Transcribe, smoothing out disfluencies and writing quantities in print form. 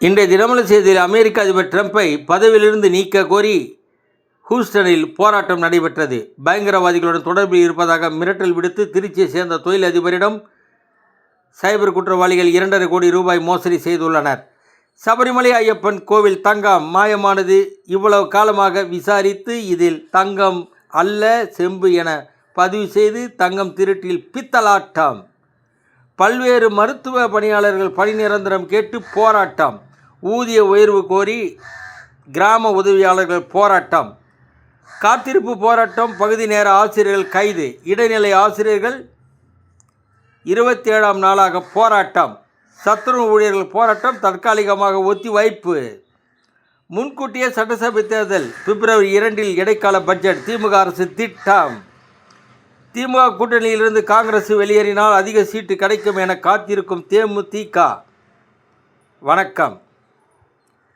இன்றைய தினமல செய்தியில் அமெரிக்க அதிபர் ட்ரம்பை பதவியிலிருந்து நீக்க கோரி ஹூஸ்டனில் போராட்டம் நடைபெற்றது. பயங்கரவாதிகளுடன் தொடர்பில் இருப்பதாக மிரட்டல் விடுத்து திருச்சியை சேர்ந்த தொழில் அதிபரிடம் சைபர் குற்றவாளிகள் 2.5 கோடி ரூபாய் மோசடி செய்துள்ளனர். சபரிமலை ஐயப்பன் கோவில் தங்கம் மாயமானது. இவ்வளவு காலமாக விசாரித்து இதில் தங்கம் அல்ல செம்பு என பதிவு செய்து தங்கம் திருட்டில் பித்தலாட்டம். பல்வேறு மருத்துவ பணியாளர்கள் பணி நிரந்தரம் கேட்டு போராட்டம். ஊதிய உயர்வு கோரி கிராம உதவியாளர்கள் போராட்டம். காத்திருப்பு போராட்டம். பகுதி நேர ஆசிரியர்கள் கைது. இடைநிலை ஆசிரியர்கள் 27ஆம் நாளாக போராட்டம். சத்துணவு ஊழியர்கள் போராட்டம் தற்காலிகமாக ஒத்திவைப்பு. முன்கூட்டியே சட்டசபை தேர்தல். பிப்ரவரி 2 இடைக்கால பட்ஜெட். திமுக அரசு திட்டம். திமுக கூட்டணியிலிருந்து காங்கிரஸ் வெளியேறினால் அதிக சீட்டு கிடைக்கும் என காத்திருக்கும் தேமுதிக. வணக்கம்.